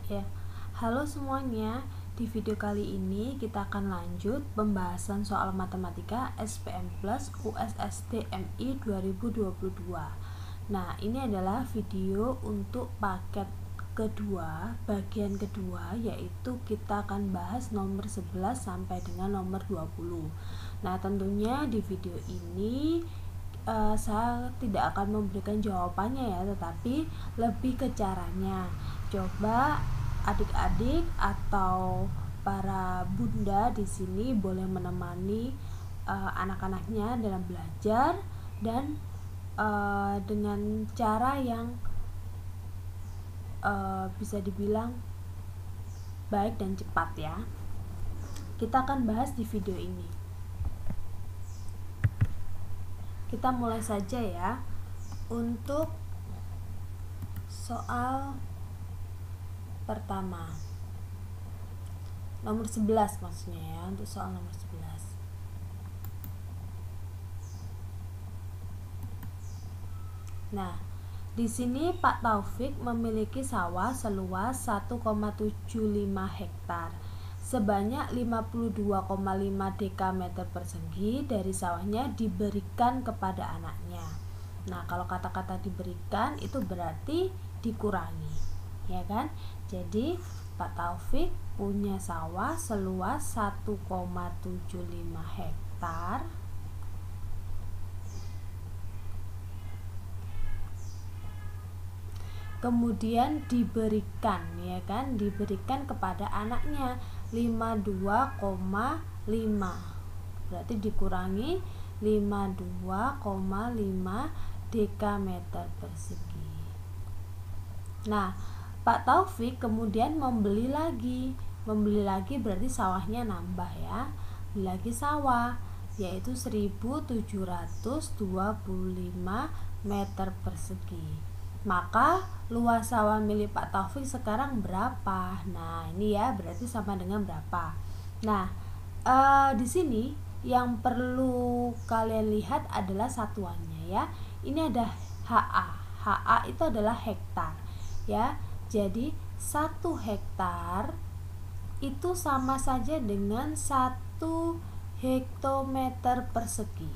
Ya, halo semuanya. Di video kali ini kita akan lanjut pembahasan soal matematika SPM Plus USSD MI 2022. Nah, ini adalah video untuk paket kedua, bagian kedua, yaitu kita akan bahas nomor 11 sampai dengan nomor 20. Nah, tentunya di video ini saya tidak akan memberikan jawabannya ya, tetapi lebih ke caranya. Coba adik-adik atau para bunda di sini boleh menemani anak-anaknya dalam belajar dan dengan cara yang bisa dibilang baik dan cepat ya. Kita akan bahas di video ini. Kita mulai saja ya. Untuk soal pertama, nomor 11 maksudnya ya, untuk soal nomor 11. Nah, di sini Pak Taufik memiliki sawah seluas 1,75 hektar sebanyak 52,5 dekameter persegi dari sawahnya diberikan kepada anaknya. Nah, kalau kata-kata diberikan itu berarti dikurangi, ya kan? Jadi Pak Taufik punya sawah seluas 1,75 hektar kemudian diberikan, ya kan? Diberikan kepada anaknya 52,5. Berarti dikurangi 52,5 dekameter persegi. Nah, Pak Taufik kemudian membeli lagi berarti sawahnya nambah ya. Beli lagi sawah yaitu 1725 meter persegi. Maka luas sawah milik Pak Taufik sekarang berapa? Nah, ini ya berarti sama dengan berapa. Nah, di sini yang perlu kalian lihat adalah satuannya ya. Ini ada HA. HA itu adalah hektar ya. Jadi 1 hektar itu sama saja dengan 1 hektometer persegi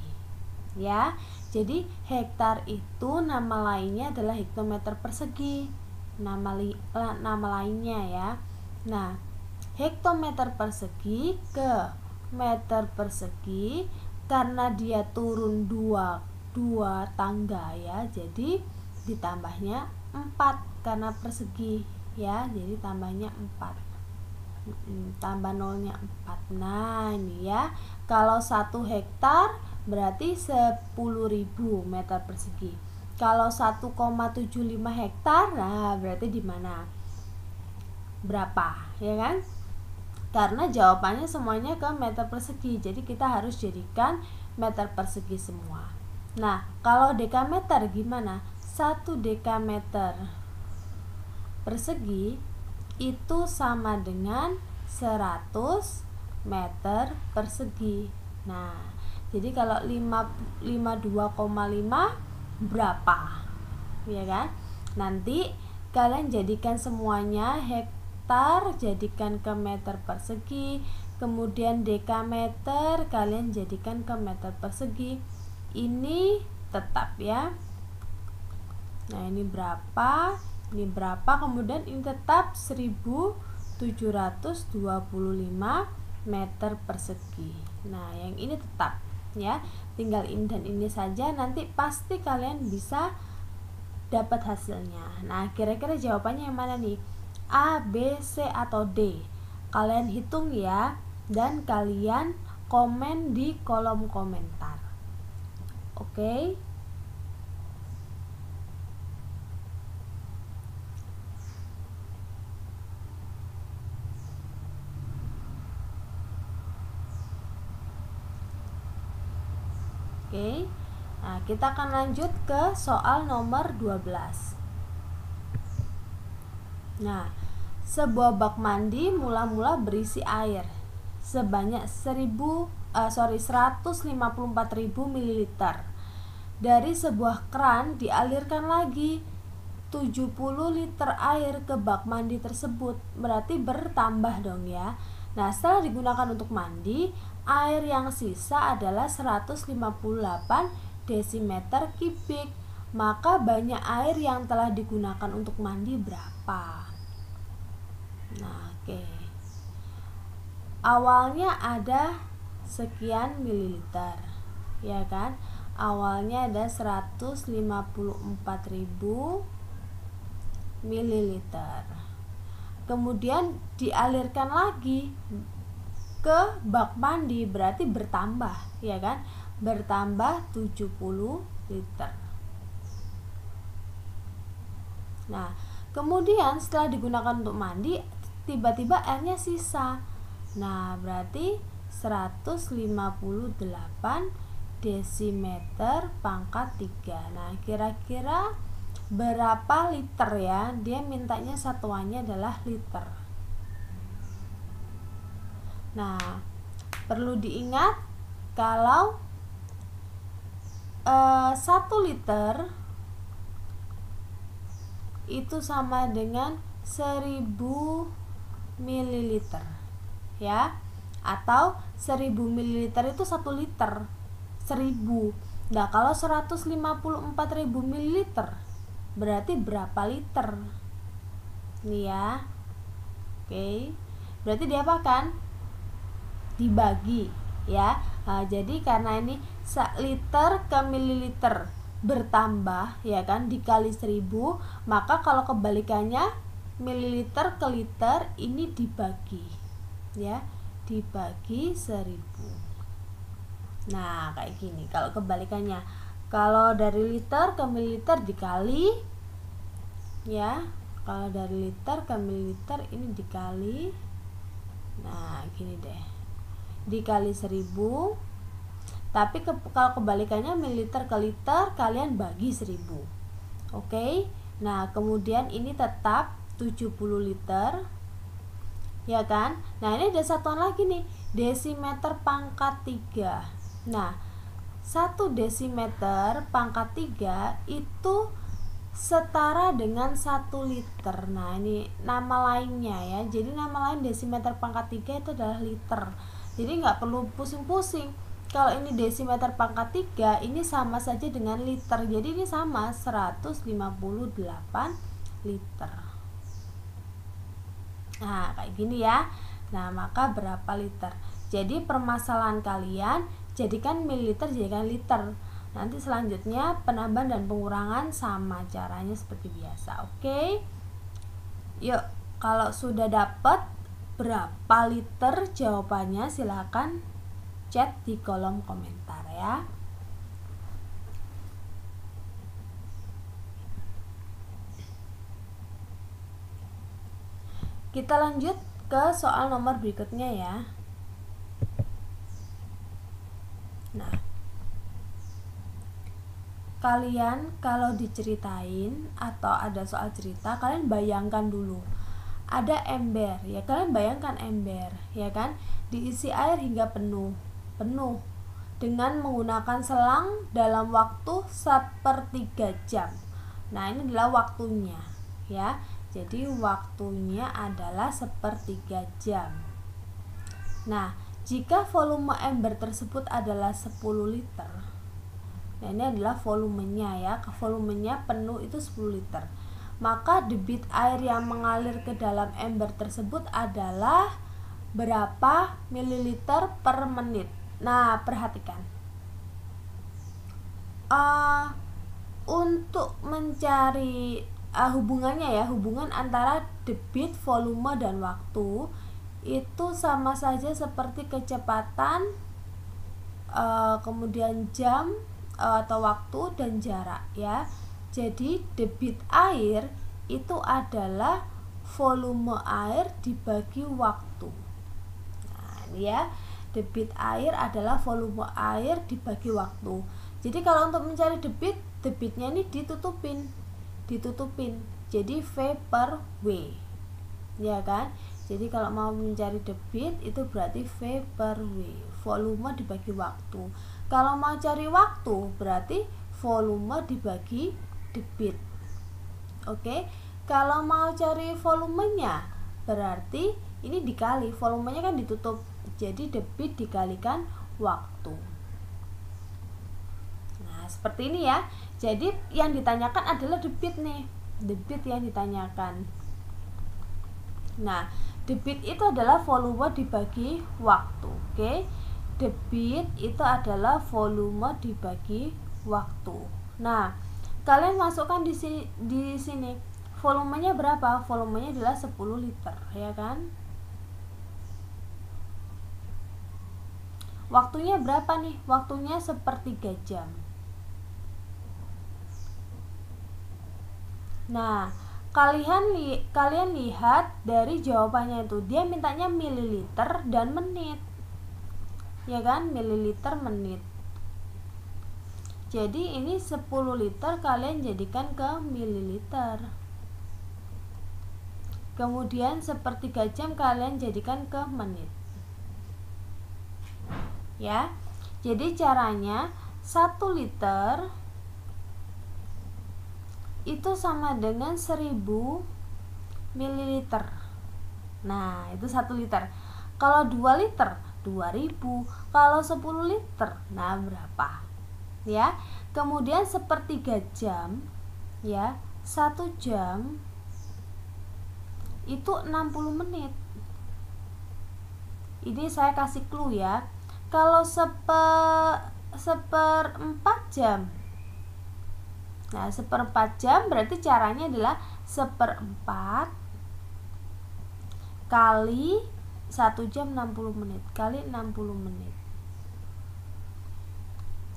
ya. Jadi hektar itu nama lainnya adalah hektometer persegi, nama lainnya ya. Nah, hektometer persegi ke meter persegi karena dia turun dua tangga ya, jadi ditambahnya 4 karena persegi ya, jadi tambahnya 4, tambah nolnya 4. Nah, ini ya, kalau 1 hektar berarti 10.000 meter persegi. Kalau 1,75 hektar, nah berarti di mana? Berapa, ya kan? Karena jawabannya semuanya ke meter persegi, jadi kita harus jadikan meter persegi semua. Nah, kalau dekameter gimana? 1 dekameter persegi itu sama dengan 100 meter persegi. Nah, jadi kalau 52,5 berapa? Ya kan? Nanti kalian jadikan semuanya hektar, jadikan ke meter persegi, kemudian dekameter kalian jadikan ke meter persegi. Ini tetap ya. Nah, ini berapa? Ini berapa? Kemudian ini tetap 1725 meter persegi. Nah, yang ini tetap ya, tinggal ini dan ini saja, nanti pasti kalian bisa dapat hasilnya. Nah, kira-kira jawabannya yang mana nih? A, B, C, atau D? Kalian hitung ya, dan kalian komen di kolom komentar. Oke? Oke. Nah, kita akan lanjut ke soal nomor 12. Nah, sebuah bak mandi mula-mula berisi air sebanyak 154.000 ml. Dari sebuah keran dialirkan lagi 70 liter air ke bak mandi tersebut, berarti bertambah dong ya. Nah, setelah digunakan untuk mandi, air yang sisa adalah 158 desimeter kubik. Maka banyak air yang telah digunakan untuk mandi berapa? Nah, oke. Awalnya ada sekian mililiter, ya kan? Awalnya ada 154.000 mililiter. Kemudian dialirkan lagi ke bak mandi, berarti bertambah, ya kan? Bertambah 70 liter. Nah, kemudian setelah digunakan untuk mandi, tiba-tiba airnya sisa. Nah, berarti 158 desimeter pangkat 3. Nah, kira-kira berapa liter ya? Dia mintanya satuannya adalah liter. Nah, perlu diingat kalau 1 liter itu sama dengan 1000 mililiter ya, atau 1000 mililiter itu 1 liter, 1000. Nah, kalau 154.000 mililiter berarti berapa liter? Nih ya. Oke. Berarti diapakan? Dibagi ya. Nah, jadi karena ini liter ke mililiter bertambah ya kan, dikali 1000, maka kalau kebalikannya mililiter ke liter ini dibagi ya, dibagi 1000. Nah, kayak gini kalau kebalikannya. Kalau dari liter ke mililiter dikali ya. Kalau dari liter ke mililiter ini dikali. Nah, gini deh. Dikali 1000. Tapi kalau kebalikannya mililiter ke liter, kalian bagi 1000. Oke. Nah, kemudian ini tetap 70 liter. Ya kan? Nah, ini ada satuan lagi nih, desimeter pangkat 3. Nah, 1 desimeter pangkat 3 itu setara dengan 1 liter. Nah, ini nama lainnya ya. Jadi nama lain desimeter pangkat 3 itu adalah liter. Jadi nggak perlu pusing-pusing. Kalau ini desimeter pangkat 3, ini sama saja dengan liter. Jadi ini sama 158 liter. Nah, kayak gini ya. Nah, maka berapa liter? Jadi permasalahan kalian jadikan mililiter jadikan liter. Nanti selanjutnya penambahan dan pengurangan sama caranya seperti biasa. Oke. Yuk, kalau sudah dapat berapa liter jawabannya silahkan chat di kolom komentar ya. Kita lanjut ke soal nomor berikutnya ya. Nah, kalian kalau diceritain atau ada soal cerita, kalian bayangkan dulu ada ember ya, kalian bayangkan ember ya kan, diisi air hingga penuh dengan menggunakan selang dalam waktu 1/3 jam. Nah, ini adalah waktunya ya. Jadi waktunya adalah 1/3 jam. Nah, jika volume ember tersebut adalah 10 liter. Nah, ini adalah volumenya ya. Volumenya penuh itu 10 liter. Maka debit air yang mengalir ke dalam ember tersebut adalah berapa mililiter per menit. Nah, perhatikan. Untuk mencari hubungannya ya, hubungan antara debit, volume, dan waktu itu sama saja seperti kecepatan, kemudian jam atau waktu, dan jarak ya. Jadi debit air itu adalah volume air dibagi waktu. Nah, ini ya, debit air adalah volume air dibagi waktu. Jadi kalau untuk mencari debitnya ini ditutupin. Jadi V per W. Ya kan? Jadi kalau mau mencari debit itu berarti V per W, volume dibagi waktu. Kalau mau cari waktu berarti volume dibagi debit. Oke, kalau mau cari volumenya berarti ini dikali, volumenya kan ditutup, jadi debit dikalikan waktu. Nah, seperti ini ya. Jadi yang ditanyakan adalah debit nih, debit yang ditanyakan. Nah, debit itu adalah volume dibagi waktu. Oke, debit itu adalah volume dibagi waktu. Nah, kalian masukkan di sini volumenya berapa? Volumenya adalah 10 liter, ya kan? Waktunya berapa nih? Waktunya 1/3 jam. Nah, kalian lihat dari jawabannya itu, dia mintanya mililiter dan menit. Ya kan? Mililiter menit. Jadi ini 10 liter kalian jadikan ke mililiter. Kemudian 1/3 jam kalian jadikan ke menit. Ya. Jadi caranya 1 liter itu sama dengan 1000 mililiter. Nah, itu 1 liter. Kalau 2 liter 2000. Kalau 10 liter, nah berapa? Ya. Kemudian 1/3 jam, ya. 1 jam itu 60 menit. Ini saya kasih clue ya. Kalau 1/4 jam, nah 1/4 jam berarti caranya adalah 1/4 kali 1 jam 60 menit kali 60 menit.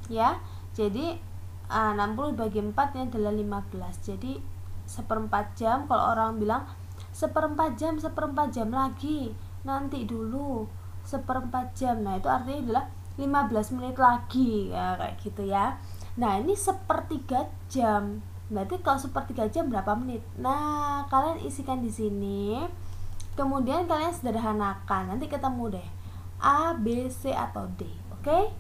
Ya, jadi 60 bagi 4 ini adalah 15. Jadi 1/4 jam, kalau orang bilang 1/4 jam, 1/4 jam lagi, nanti dulu 1/4 jam. Nah, itu artinya adalah 15 menit lagi, ya, kayak gitu ya. Nah, ini 1/3 jam. Berarti kalau 1/3 jam berapa menit? Nah, kalian isikan di sini. Kemudian kalian sederhanakan. Nanti ketemu deh A, B, C atau D. Oke?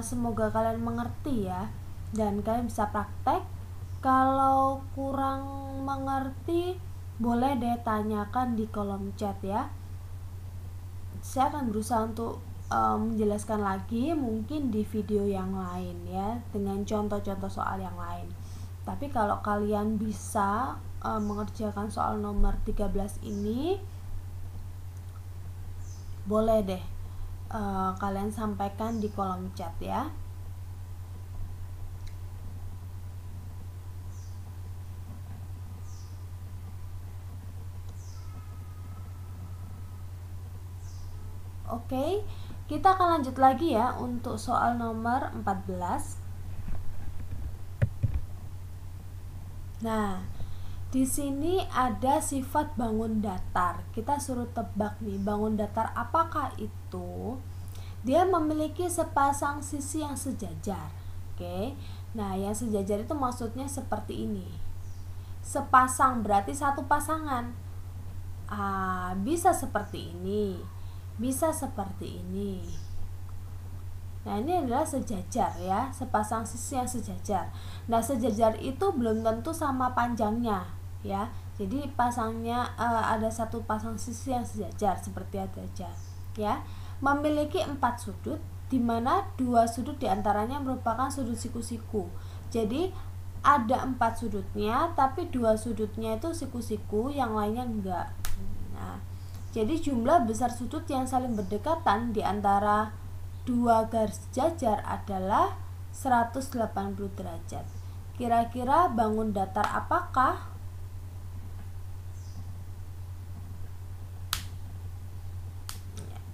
Semoga kalian mengerti ya, dan kalian bisa praktek. Kalau kurang mengerti, boleh deh tanyakan di kolom chat ya. Saya akan berusaha untuk menjelaskan lagi mungkin di video yang lain ya, dengan contoh-contoh soal yang lain. Tapi kalau kalian bisa mengerjakan soal nomor 13 ini, boleh deh kalian sampaikan di kolom chat ya. Oke, kita akan lanjut lagi ya untuk soal nomor 14. Nah, di sini ada sifat bangun datar. Kita suruh tebak nih, bangun datar apakah itu? Dia memiliki sepasang sisi yang sejajar. Oke. Nah, yang sejajar itu maksudnya seperti ini. Sepasang berarti satu pasangan. Bisa seperti ini, bisa seperti ini. Nah, ini adalah sejajar ya, sepasang sisi yang sejajar. Nah, sejajar itu belum tentu sama panjangnya ya. Jadi pasangnya ada satu pasang sisi yang sejajar seperti ada aja ya. Memiliki 4 sudut, di mana 2 sudut diantaranya merupakan sudut siku-siku. Jadi ada 4 sudutnya, tapi 2 sudutnya itu siku-siku, yang lainnya enggak. Nah, jadi jumlah besar sudut yang saling berdekatan di antara 2 garis jajar adalah 180 derajat. Kira-kira bangun datar apakah?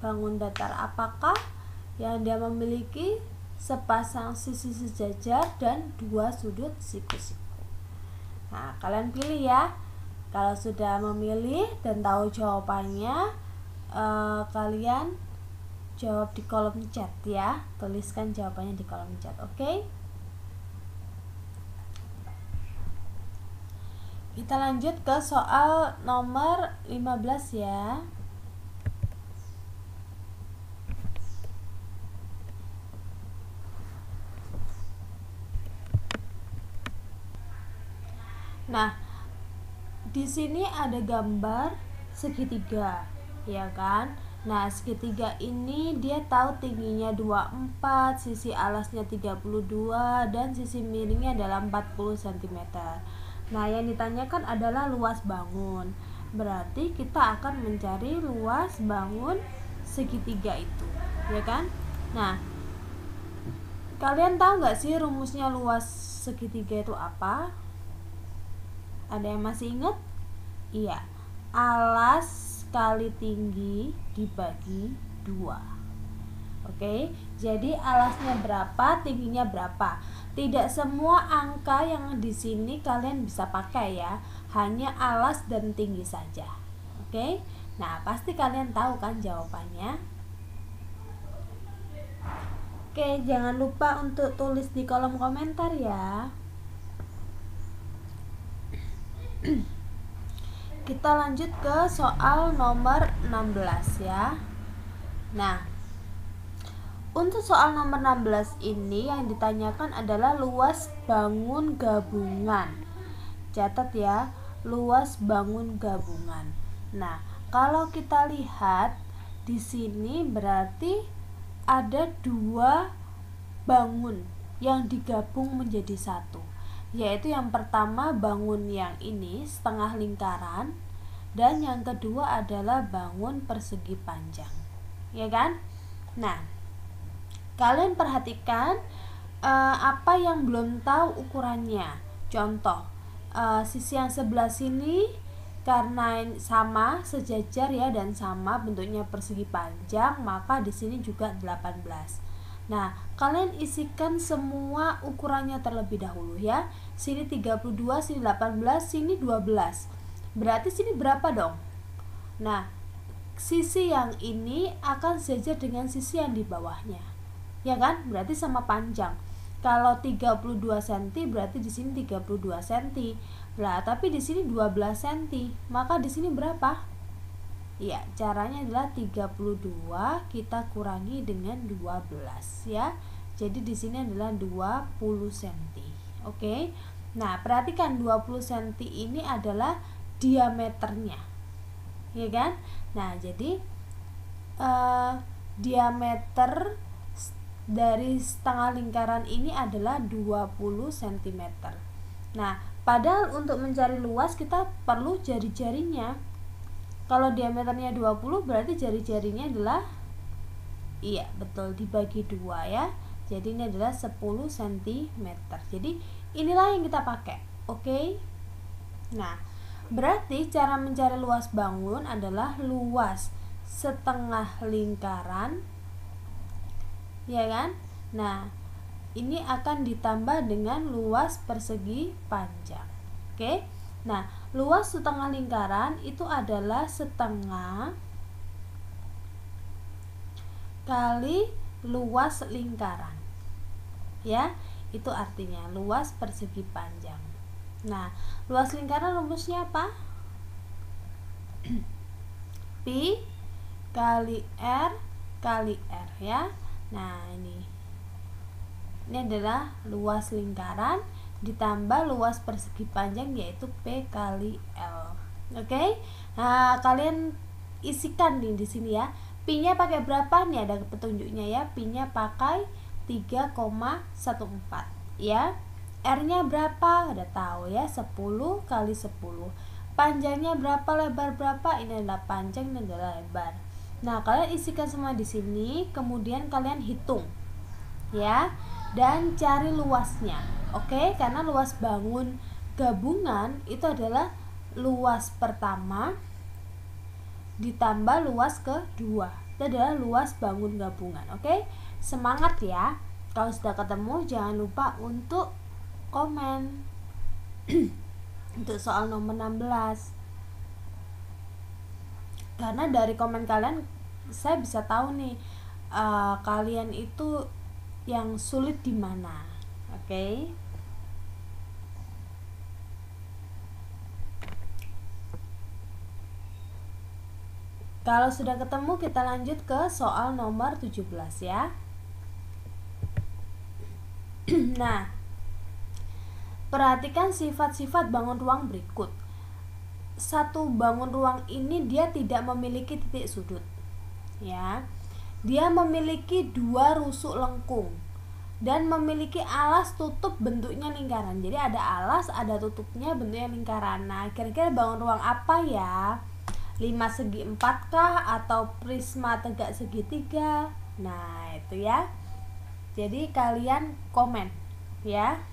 Bangun datar apakah yang dia memiliki sepasang sisi sejajar dan 2 sudut siku-siku? Nah, kalian pilih ya. Kalau sudah memilih dan tahu jawabannya, kalian jawab di kolom chat ya. Tuliskan jawabannya di kolom chat, oke? Kita lanjut ke soal nomor 15 ya. Nah, di sini ada gambar segitiga, ya kan? Nah, segitiga ini dia tahu tingginya 24, sisi alasnya 32 dan sisi miringnya adalah 40 cm. Nah, yang ditanyakan adalah luas bangun. Berarti kita akan mencari luas bangun segitiga itu, ya kan? Nah, kalian tahu nggak sih rumusnya luas segitiga itu apa? Ada yang masih ingat? Iya, alas kali tinggi dibagi 2. Oke, jadi alasnya berapa, tingginya berapa. Tidak semua angka yang di sini kalian bisa pakai ya, hanya alas dan tinggi saja. Oke, nah pasti kalian tahu kan jawabannya. Oke, jangan lupa untuk tulis di kolom komentar ya. Kita lanjut ke soal nomor 16 ya. Nah, untuk soal nomor 16 ini yang ditanyakan adalah luas bangun gabungan. Catat ya, luas bangun gabungan. Nah, kalau kita lihat di sini berarti ada 2 bangun yang digabung menjadi satu. Yaitu yang pertama bangun yang ini setengah lingkaran dan yang kedua adalah bangun persegi panjang. Ya kan? Nah, kalian perhatikan apa yang belum tahu ukurannya. Contoh, sisi yang sebelah sini karena sama sejajar ya dan sama bentuknya persegi panjang, maka di sini juga 18. Nah, kalian isikan semua ukurannya terlebih dahulu ya. Sini 32, sini 18, sini 12. Berarti sini berapa dong? Nah, sisi yang ini akan sejajar dengan sisi yang di bawahnya. Ya kan? Berarti sama panjang. Kalau 32 cm berarti di sini 32 cm. Lah, tapi di sini 12 cm. Maka di sini berapa? Ya, caranya adalah 32 kita kurangi dengan 12 ya. Jadi di sini adalah 20 cm. Oke. Nah, perhatikan 20 cm ini adalah diameternya. Ya kan? Nah, jadi diameter dari setengah lingkaran ini adalah 20 cm. Nah, padahal untuk mencari luas kita perlu jari-jarinya. Kalau diameternya 20 berarti jari-jarinya adalah, iya betul, dibagi 2 ya. Jadi ini adalah 10 cm. Jadi inilah yang kita pakai. Oke. Nah, berarti cara mencari luas bangun adalah luas setengah lingkaran, ya kan? Nah, ini akan ditambah dengan luas persegi panjang. Oke. Nah, luas setengah lingkaran itu adalah setengah kali luas lingkaran. Ya, itu artinya luas persegi panjang. Nah, luas lingkaran rumusnya apa? Pi kali R kali R ya. Nah, ini adalah luas lingkaran ditambah luas persegi panjang yaitu P kali L. Oke? Nah, kalian isikan nih di sini ya. Pi-nya pakai berapa? Nih ada petunjuknya ya. Pi-nya pakai 3,14 ya. R-nya berapa? Udah tahu ya, 10 kali 10. Panjangnya berapa, lebar berapa? Ini adalah panjang, ini adalah lebar. Nah, kalian isikan semua di sini, kemudian kalian hitung. Ya. Dan cari luasnya. Oke, karena luas bangun gabungan itu adalah luas pertama ditambah luas kedua. Itu adalah luas bangun gabungan. Oke, semangat ya. Kalau sudah ketemu jangan lupa untuk komen. Untuk soal nomor 16. Karena dari komen kalian saya bisa tahu nih kalian itu yang sulit di mana. Oke. Kalau sudah ketemu kita lanjut ke soal nomor 17 ya. Nah, perhatikan sifat-sifat bangun ruang berikut. Satu bangun ruang ini dia tidak memiliki titik sudut, ya. Dia memiliki 2 rusuk lengkung dan memiliki alas tutup bentuknya lingkaran. Jadi ada alas, ada tutupnya bentuknya lingkaran. Nah, kira-kira bangun ruang apa ya? 5 segi 4 kah atau prisma tegak segitiga? Nah, itu ya. Jadi kalian komen ya.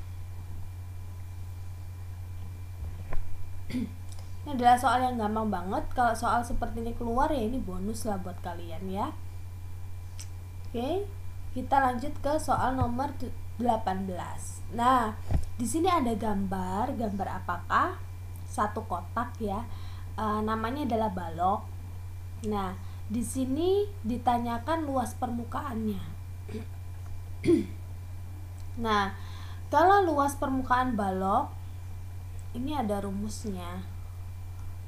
Ini adalah soal yang gampang banget. Kalau soal seperti ini keluar ya ini bonus lah buat kalian ya. Oke, kita lanjut ke soal nomor 18. Nah, di sini ada gambar apakah? Satu kotak ya. Namanya adalah balok. Nah, di sini ditanyakan luas permukaannya. Nah, kalau luas permukaan balok, ini ada rumusnya.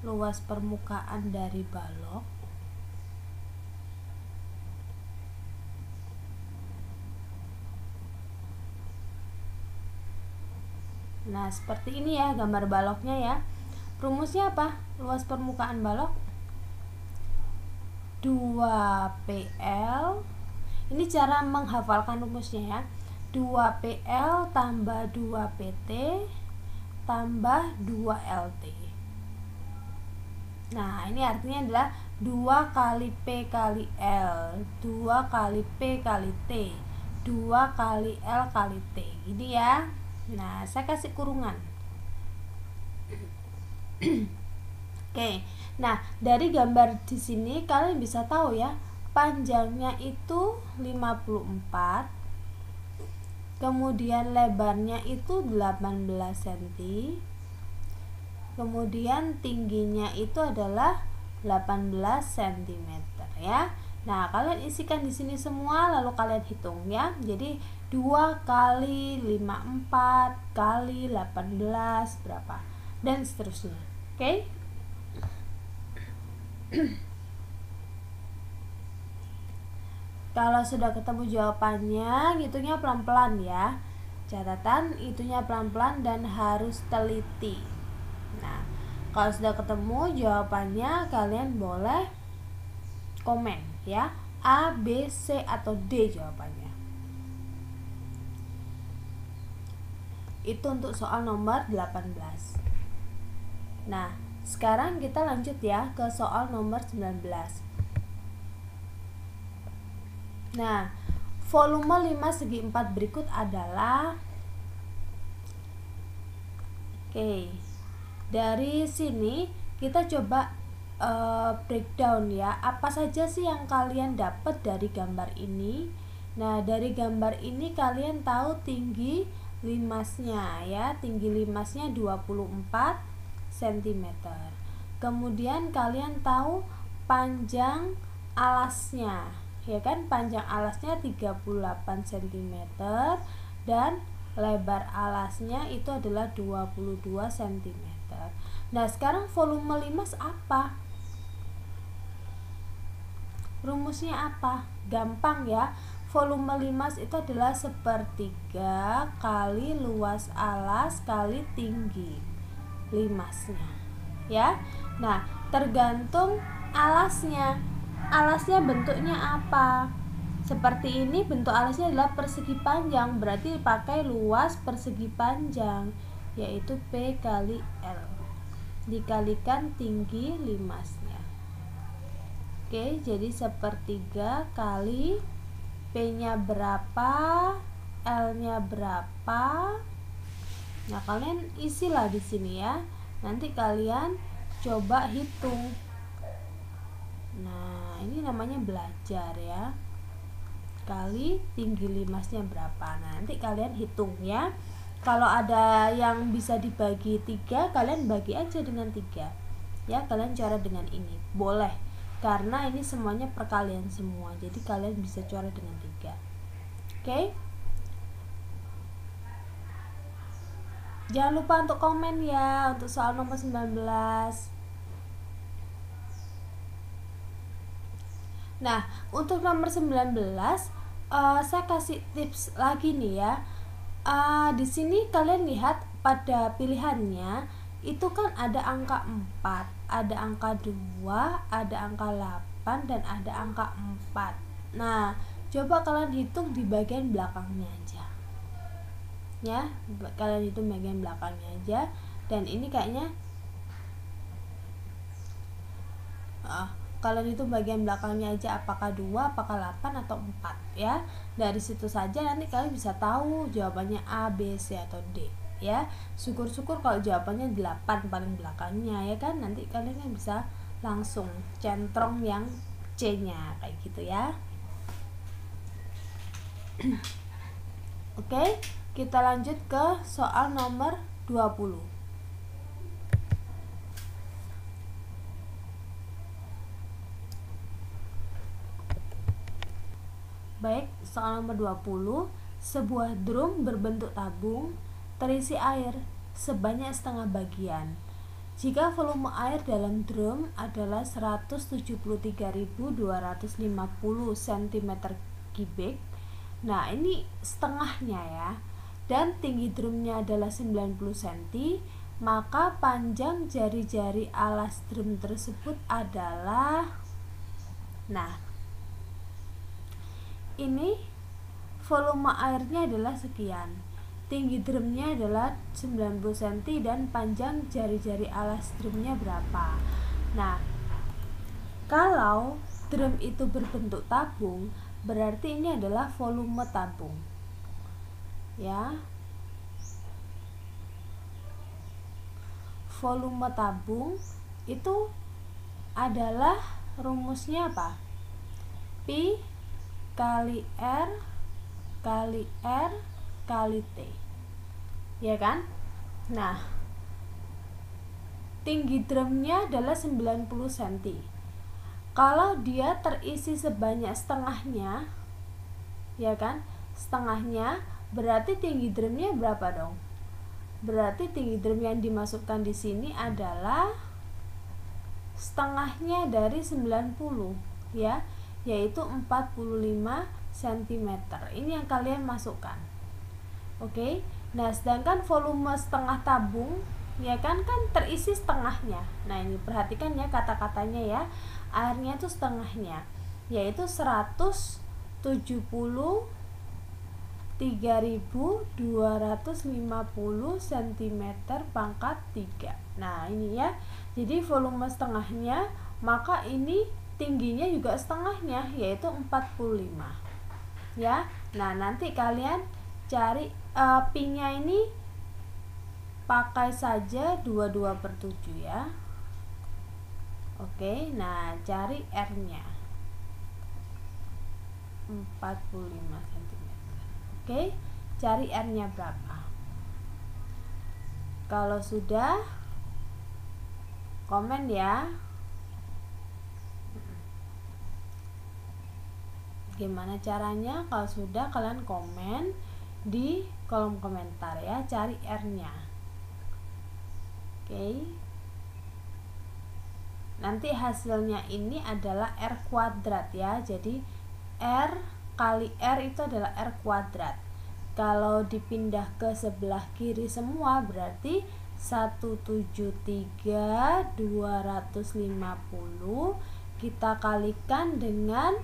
Luas permukaan dari balok nah seperti ini ya gambar baloknya ya. Rumusnya apa? Luas permukaan balok 2PL. Ini cara menghafalkan rumusnya ya. 2PL tambah 2PT tambah 2LT. Nah, ini artinya adalah 2 kali P kali L, 2 kali P kali T, 2 kali L kali T. Gini ya. Nah, saya kasih kurungan. Oke. Nah, dari gambar di sini kalian bisa tahu ya, panjangnya itu 54. Kemudian lebarnya itu 18 cm. Kemudian tingginya itu adalah 18 cm ya. Nah, kalian isikan di sini semua lalu kalian hitung ya. Jadi 2 kali 54 kali 18 berapa? Dan seterusnya. Oke? Kalau sudah ketemu jawabannya, hitungnya pelan-pelan ya. Catatan, hitungnya pelan-pelan dan harus teliti. Nah, kalau sudah ketemu jawabannya, kalian boleh komen ya, A, B, C, atau D jawabannya. Itu untuk soal nomor 18. Nah, sekarang kita lanjut ya ke soal nomor 19. Nah, volume 5 segi 4 berikut adalah dari sini kita coba breakdown ya. Apa saja sih yang kalian dapat dari gambar ini? Nah, dari gambar ini kalian tahu tinggi limasnya ya. Tinggi limasnya 24 cm. Kemudian kalian tahu panjang alasnya, ya kan? Panjang alasnya 38 cm dan lebar alasnya itu adalah 22 cm. Nah, sekarang volume limas apa? Rumusnya apa? Gampang ya. Volume limas itu adalah 1/3 kali luas alas kali tinggi limasnya. Ya. Nah, tergantung alasnya. Alasnya bentuknya apa? Seperti ini, bentuk alasnya adalah persegi panjang, berarti pakai luas persegi panjang, yaitu P kali L dikalikan tinggi limasnya. Oke, jadi 1/3 kali P-nya berapa, L-nya berapa. Nah, kalian isilah di sini ya. Nanti kalian coba hitung. Nah, ini namanya belajar ya. Kali tinggi limasnya berapa. Nah, nanti kalian hitung ya. Kalau ada yang bisa dibagi 3, kalian bagi aja dengan 3 ya. Kalian cara dengan ini boleh, karena ini semuanya perkalian semua, jadi kalian bisa cara dengan 3. Oke? Jangan lupa untuk komen ya untuk soal nomor 19. Nah, untuk nomor 19 saya kasih tips lagi nih ya. Di sini kalian lihat pada pilihannya itu kan ada angka 4, ada angka 2, ada angka 8, dan ada angka 4. Nah, coba kalian hitung di bagian belakangnya aja. Ya, kalian hitung bagian belakangnya aja. Dan ini kayaknya kalian itu bagian belakangnya aja, apakah 2, apakah 8 atau 4 ya. Dari situ saja nanti kalian bisa tahu jawabannya A, B, C atau D ya. Syukur-syukur kalau jawabannya 8 paling belakangnya ya kan. Nanti kalian kan bisa langsung centrong yang C-nya kayak gitu ya. Oke, kita lanjut ke soal nomor 20. Baik, soal nomor 20. Sebuah drum berbentuk tabung terisi air sebanyak setengah bagian. Jika volume air dalam drum adalah 173.250 cm3. Nah, ini setengahnya ya. Dan tinggi drumnya adalah 90 cm, maka panjang jari-jari alas drum tersebut adalah, nah, ini volume airnya adalah sekian, tinggi drumnya adalah 90 cm, dan panjang jari-jari alas drumnya berapa. Nah, kalau drum itu berbentuk tabung, berarti ini adalah volume tabung ya. Volume tabung itu adalah rumusnya apa? Pi kali R kali R kali T, ya kan? Nah, tinggi drumnya adalah 90 cm. Kalau dia terisi sebanyak setengahnya, ya kan? Setengahnya berarti tinggi drumnya berapa dong? Berarti tinggi drum yang dimasukkan di sini adalah setengahnya dari 90 ya, yaitu 45 cm. Ini yang kalian masukkan. Oke. Nah, sedangkan volume setengah tabung ya kan terisi setengahnya. Nah, ini perhatikan ya kata-katanya ya. Airnya itu setengahnya, yaitu 173.250 cm pangkat 3. Nah, ini ya. Jadi volume setengahnya, maka ini tingginya juga setengahnya, yaitu 45 ya. Nah, nanti kalian cari pi-nya ini pakai saja 22/7 ya. Oke, nah cari R-nya 45 cm. Oke, cari R-nya berapa? Kalau sudah, komen ya. Gimana caranya? Kalau sudah, kalian komen di kolom komentar ya, cari R-nya. Oke. Nanti hasilnya ini adalah R kuadrat ya. Jadi R kali R itu adalah R kuadrat. Kalau dipindah ke sebelah kiri semua berarti 173.250 kita kalikan dengan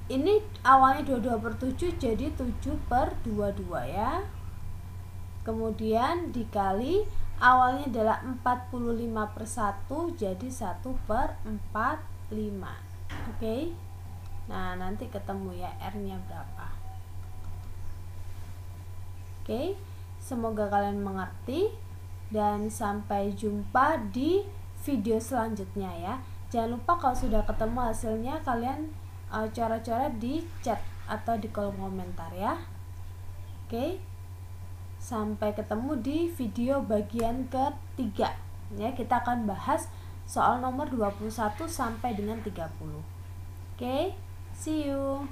ini awalnya 22/7 jadi 7/22 ya. Kemudian dikali awalnya adalah 45/1 jadi 1/45. Oke. Nah, nanti ketemu ya R-nya berapa. Oke. Semoga kalian mengerti dan sampai jumpa di video selanjutnya ya. Jangan lupa kalau sudah ketemu hasilnya kalian coret-coret di chat atau di kolom komentar ya. Oke. Sampai ketemu di video bagian ketiga ya. Kita akan bahas soal nomor 21 sampai dengan 30. Oke, see you.